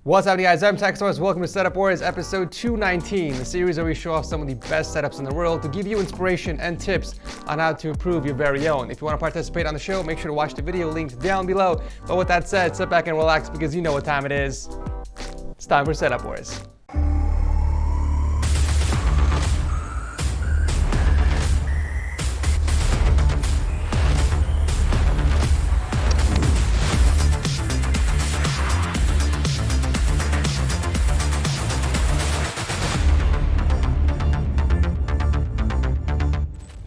What's happening, guys? I'm TechSource. Welcome to Setup Wars episode 219, the series where we show off some of the best setups in the world to give you inspiration and tips on how to improve your very own. If you want to participate on the show, make sure to watch the video linked down below. But with that said, sit back and relax because you know what time it is. It's time for Setup Wars.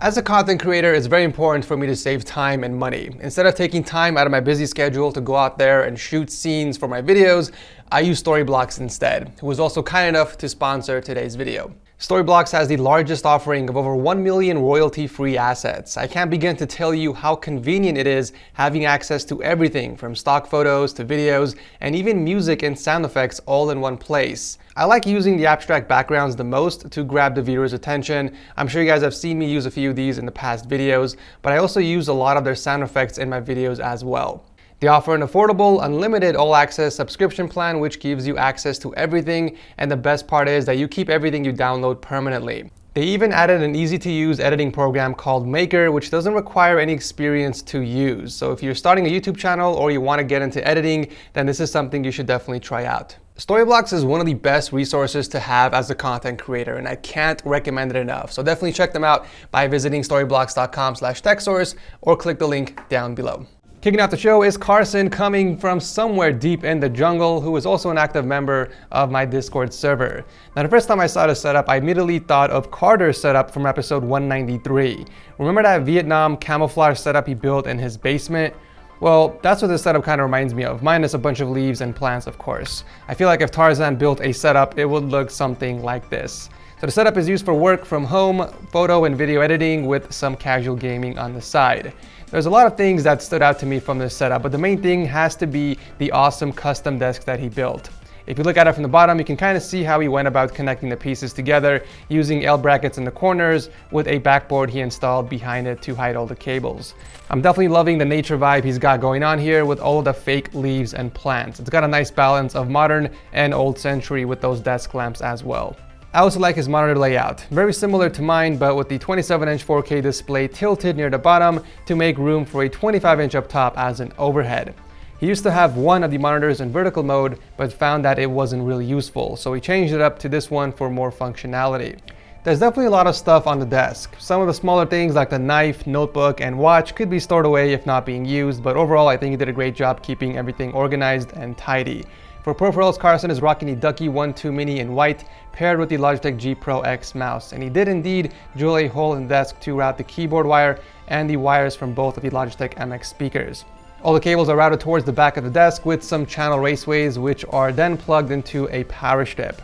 As a content creator, it's very important for me to save time and money. Instead of taking time out of my busy schedule to go out there and shoot scenes for my videos, I use Storyblocks instead, who was also kind enough to sponsor today's video. Storyblocks has the largest offering of over 1 million royalty-free assets. I can't begin to tell you how convenient it is having access to everything from stock photos to videos and even music and sound effects all in one place. I like using the abstract backgrounds the most to grab the viewer's attention. I'm sure you guys have seen me use a few of these in the past videos, but I also use a lot of their sound effects in my videos as well. They offer an affordable, unlimited all-access subscription plan which gives you access to everything, and the best part is that you keep everything you download permanently. They even added an easy-to-use editing program called Maker, which doesn't require any experience to use. So if you're starting a YouTube channel or you want to get into editing, then this is something you should definitely try out. Storyblocks is one of the best resources to have as a content creator, and I can't recommend it enough. So definitely check them out by visiting storyblocks.com/techsource or click the link down below. Kicking off the show is Carson, coming from somewhere deep in the jungle, who is also an active member of my Discord server. Now, the first time I saw this setup, I immediately thought of Carter's setup from episode 193. Remember that Vietnam camouflage setup he built in his basement? Well, that's what this setup kind of reminds me of, minus a bunch of leaves and plants, of course. I feel like if Tarzan built a setup, it would look something like this. So the setup is used for work from home, photo and video editing with some casual gaming on the side. There's a lot of things that stood out to me from this setup, but the main thing has to be the awesome custom desk that he built. If you look at it from the bottom, you can kind of see how he went about connecting the pieces together using L brackets in the corners with a backboard he installed behind it to hide all the cables. I'm definitely loving the nature vibe he's got going on here with all the fake leaves and plants. It's got a nice balance of modern and old century with those desk lamps as well. I also like his monitor layout, very similar to mine, but with the 27-inch 4K display tilted near the bottom to make room for a 25-inch up top as an overhead. He used to have one of the monitors in vertical mode, but found that it wasn't really useful, so he changed it up to this one for more functionality. There's definitely a lot of stuff on the desk. Some of the smaller things like the knife, notebook, and watch could be stored away if not being used, but overall I think he did a great job keeping everything organized and tidy. For peripherals, Carson is rocking the Ducky 1.2 Mini in white, paired with the Logitech G Pro X mouse. And he did indeed drill a hole in the desk to route the keyboard wire and the wires from both of the Logitech MX speakers. All the cables are routed towards the back of the desk with some channel raceways, which are then plugged into a power strip.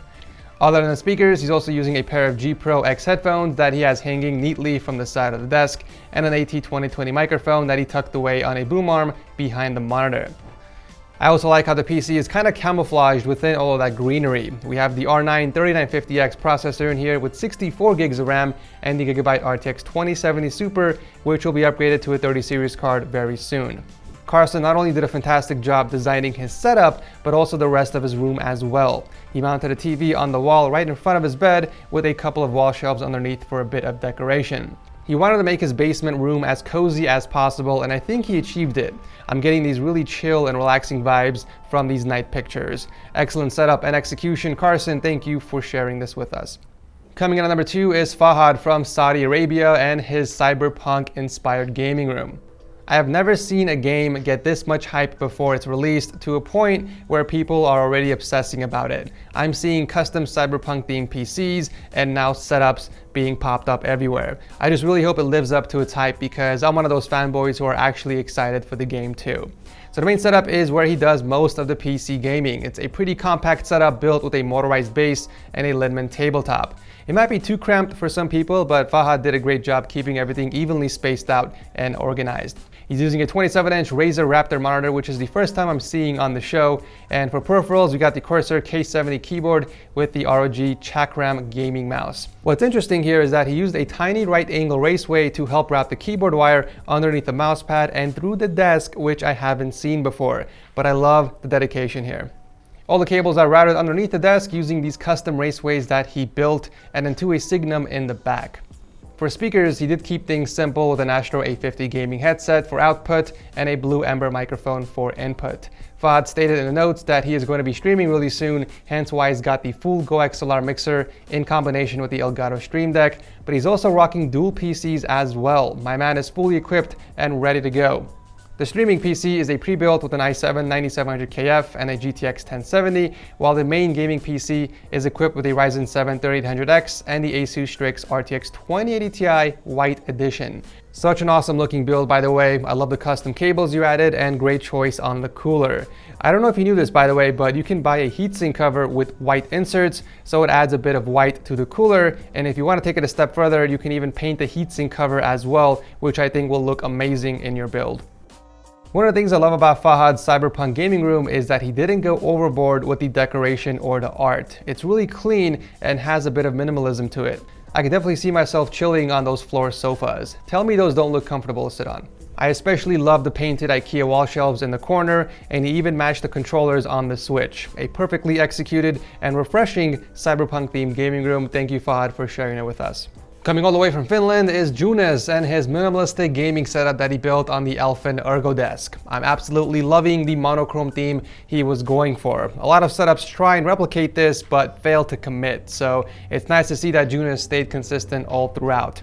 Other than the speakers, he's also using a pair of G Pro X headphones that he has hanging neatly from the side of the desk, and an AT2020 microphone that he tucked away on a boom arm behind the monitor. I also like how the PC is kind of camouflaged within all of that greenery. We have the R9 3950X processor in here with 64 gigs of RAM and the Gigabyte RTX 2070 Super, which will be upgraded to a 30 series card very soon. Carson not only did a fantastic job designing his setup, but also the rest of his room as well. He mounted a TV on the wall right in front of his bed with a couple of wall shelves underneath for a bit of decoration. He wanted to make his basement room as cozy as possible, and I think he achieved it. I'm getting these really chill and relaxing vibes from these night pictures. Excellent setup and execution. Carson, thank you for sharing this with us. Coming in at number 2 is Fahad from Saudi Arabia and his cyberpunk-inspired gaming room. I have never seen a game get this much hype before it's released, to a point where people are already obsessing about it. I'm seeing custom cyberpunk themed PCs and now setups being popped up everywhere. I just really hope it lives up to its hype because I'm one of those fanboys who are actually excited for the game too. So the main setup is where he does most of the PC gaming. It's a pretty compact setup built with a motorized base and a Linman tabletop. It might be too cramped for some people, but Fahad did a great job keeping everything evenly spaced out and organized. He's using a 27-inch Razer Raptor monitor, which is the first time I'm seeing on the show. And for peripherals, we got the Corsair K70 keyboard with the ROG Chakram gaming mouse. What's interesting here is that he used a tiny right angle raceway to help route the keyboard wire underneath the mousepad and through the desk, which I haven't seen before. But I love the dedication here. All the cables are routed underneath the desk using these custom raceways that he built, and then to a Signum in the back. For speakers, he did keep things simple with an Astro A50 gaming headset for output and a Blue Ember microphone for input. Fahad stated in the notes that he is going to be streaming really soon, hence why he's got the full GoXLR mixer in combination with the Elgato Stream Deck, but he's also rocking dual PCs as well. My man is fully equipped and ready to go. The streaming PC is a pre-built with an i7-9700KF and a GTX 1070, while the main gaming PC is equipped with a Ryzen 7 3800X and the Asus Strix RTX 2080 Ti White Edition. Such an awesome looking build, by the way. I love the custom cables you added and great choice on the cooler. I don't know if you knew this, by the way, but you can buy a heatsink cover with white inserts, so it adds a bit of white to the cooler. And if you want to take it a step further, you can even paint the heatsink cover as well, which I think will look amazing in your build. One of the things I love about Fahad's Cyberpunk gaming room is that he didn't go overboard with the decoration or the art. It's really clean and has a bit of minimalism to it. I can definitely see myself chilling on those floor sofas. Tell me those don't look comfortable to sit on. I especially love the painted IKEA wall shelves in the corner, and he even matched the controllers on the Switch. A perfectly executed and refreshing Cyberpunk themed gaming room. Thank you, Fahad, for sharing it with us. Coming all the way from Finland is Jonas and his minimalistic gaming setup that he built on the Elfin Ergo desk. I'm absolutely loving the monochrome theme he was going for. A lot of setups try and replicate this but fail to commit, so it's nice to see that Jonas stayed consistent all throughout.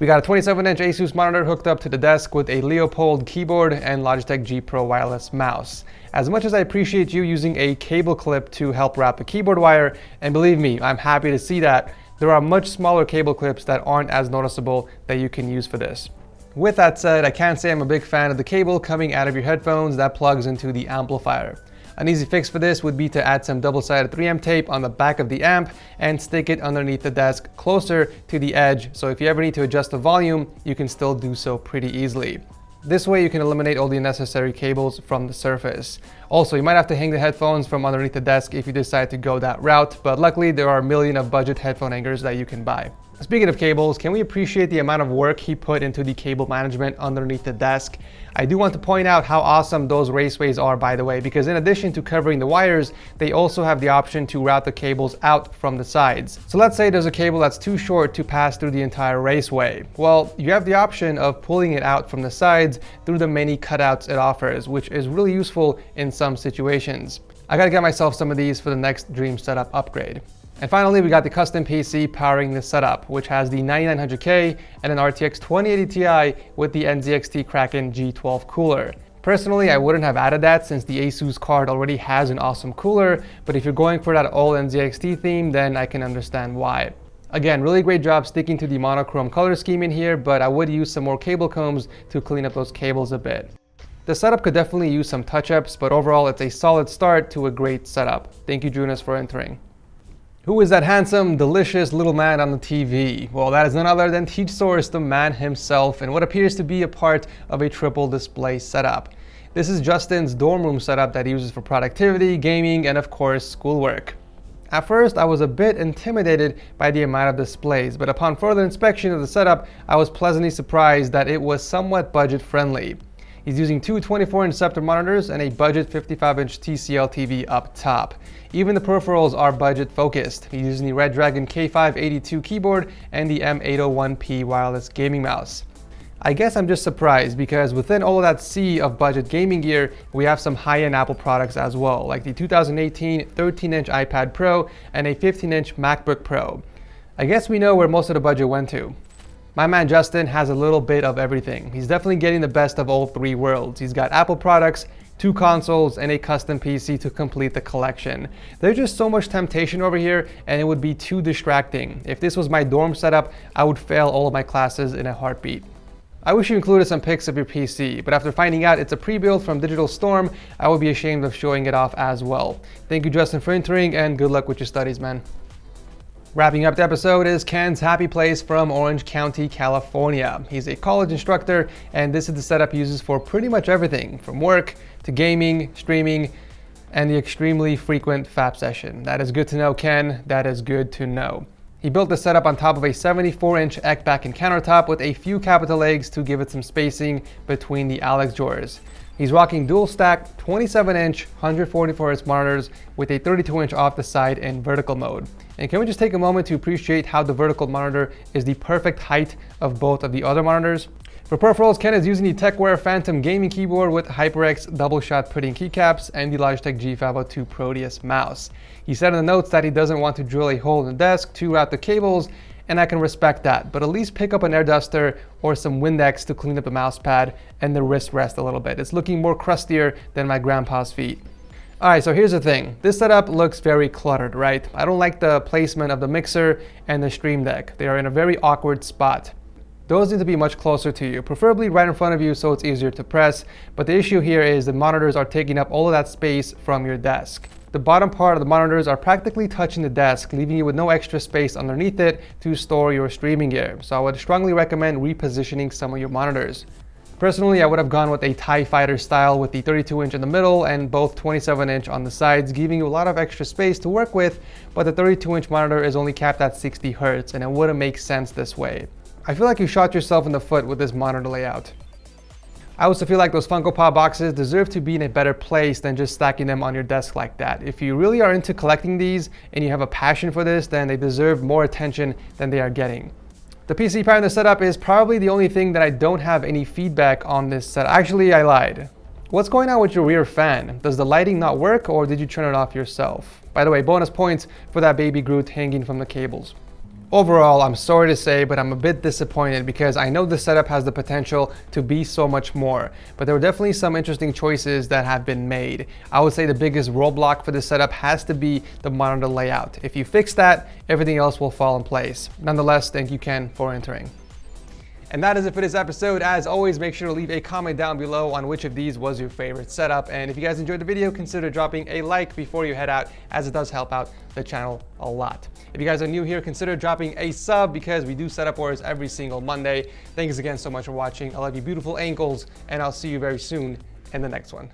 We got a 27-inch Asus monitor hooked up to the desk with a Leopold keyboard and Logitech G Pro wireless mouse. As much as I appreciate you using a cable clip to help wrap the keyboard wire, and believe me, I'm happy to see that, there are much smaller cable clips that aren't as noticeable that you can use for this. With that said, I can't say I'm a big fan of the cable coming out of your headphones that plugs into the amplifier. An easy fix for this would be to add some double-sided 3M tape on the back of the amp and stick it underneath the desk closer to the edge, so if you ever need to adjust the volume, you can still do so pretty easily. This way you can eliminate all the unnecessary cables from the surface. Also, you might have to hang the headphones from underneath the desk if you decide to go that route, but luckily there are a million of budget headphone hangers that you can buy. Speaking of cables, can we appreciate the amount of work he put into the cable management underneath the desk? I do want to point out how awesome those raceways are, by the way, because in addition to covering the wires, they also have the option to route the cables out from the sides. So let's say there's a cable that's too short to pass through the entire raceway. Well, you have the option of pulling it out from the sides through the many cutouts it offers, which is really useful in some situations. I gotta get myself some of these for the next dream setup upgrade. And finally, we got the custom PC powering the setup, which has the 9900K and an RTX 2080 Ti with the NZXT Kraken G12 cooler. Personally, I wouldn't have added that since the Asus card already has an awesome cooler, but if you're going for that all NZXT theme, then I can understand why. Again, really great job sticking to the monochrome color scheme in here, but I would use some more cable combs to clean up those cables a bit. The setup could definitely use some touch-ups, but overall it's a solid start to a great setup. Thank you, Jonas, for entering. Who is that handsome, delicious little man on the TV? Well, that is none other than TechSource, the man himself, and what appears to be a part of a triple display setup. This is Justin's dorm room setup that he uses for productivity, gaming, and of course, schoolwork. At first, I was a bit intimidated by the amount of displays, but upon further inspection of the setup, I was pleasantly surprised that it was somewhat budget friendly. He's using two 24-inch Scepter monitors and a budget 55-inch TCL TV up top. Even the peripherals are budget focused. He's using the Redragon K582 keyboard and the M801P wireless gaming mouse. I guess I'm just surprised because within all of that sea of budget gaming gear, we have some high-end Apple products as well, like the 2018 13-inch iPad Pro and a 15-inch MacBook Pro. I guess we know where most of the budget went to. My man Justin has a little bit of everything. He's definitely getting the best of all three worlds. He's got Apple products, two consoles, and a custom PC to complete the collection. There's just so much temptation over here, and it would be too distracting. If this was my dorm setup, I would fail all of my classes in a heartbeat. I wish you included some pics of your PC, but after finding out it's a pre-built from Digital Storm, I would be ashamed of showing it off as well. Thank you, Justin, for entering, and good luck with your studies, man. Wrapping up the episode is Ken's Happy Place from Orange County, California. He's a college instructor, and this is the setup he uses for pretty much everything, from work to gaming, streaming, and the extremely frequent FAP session. That is good to know, Ken. That is good to know. He built the setup on top of a 74-inch back and countertop with a few capital legs to give it some spacing between the Alex drawers. He's rocking dual stack 27-inch 144Hz monitors with a 32-inch off the side in vertical mode. And can we just take a moment to appreciate how the vertical monitor is the perfect height of both of the other monitors? For peripherals, Ken is using the TechWare Phantom gaming keyboard with HyperX double-shot printing keycaps and the Logitech G 502 Proteus mouse. He said in the notes that he doesn't want to drill a hole in the desk to route the cables, and I can respect that, but at least pick up an air duster or some Windex to clean up the mouse pad and the wrist rest a little bit. It's looking more crustier than my grandpa's feet. All right, so here's the thing. This setup looks very cluttered, right? I don't like the placement of the mixer and the Stream Deck. They are in a very awkward spot. Those need to be much closer to you, preferably right in front of you so it's easier to press. But the issue here is the monitors are taking up all of that space from your desk. The bottom part of the monitors are practically touching the desk, leaving you with no extra space underneath it to store your streaming gear. So I would strongly recommend repositioning some of your monitors. Personally, I would have gone with a TIE Fighter style with the 32-inch in the middle and both 27-inch on the sides, giving you a lot of extra space to work with, but the 32-inch monitor is only capped at 60 Hz and it wouldn't make sense this way. I feel like you shot yourself in the foot with this monitor layout. I also feel like those Funko Pop boxes deserve to be in a better place than just stacking them on your desk like that. If you really are into collecting these and you have a passion for this, then they deserve more attention than they are getting. The PC part of the setup is probably the only thing that I don't have any feedback on this set. Actually, I lied. What's going on with your rear fan? Does the lighting not work or did you turn it off yourself? By the way, bonus points for that baby Groot hanging from the cables. Overall, I'm sorry to say, but I'm a bit disappointed because I know this setup has the potential to be so much more, but there were definitely some interesting choices that have been made. I would say the biggest roadblock for this setup has to be the monitor layout. If you fix that, everything else will fall in place. Nonetheless, thank you, Ken, for entering. And that is it for this episode. As always, make sure to leave a comment down below on which of these was your favorite setup. And if you guys enjoyed the video, consider dropping a like before you head out, as it does help out the channel a lot. If you guys are new here, consider dropping a sub because we do setup wars every single Monday. Thanks again so much for watching. I love you beautiful ankles, and I'll see you very soon in the next one.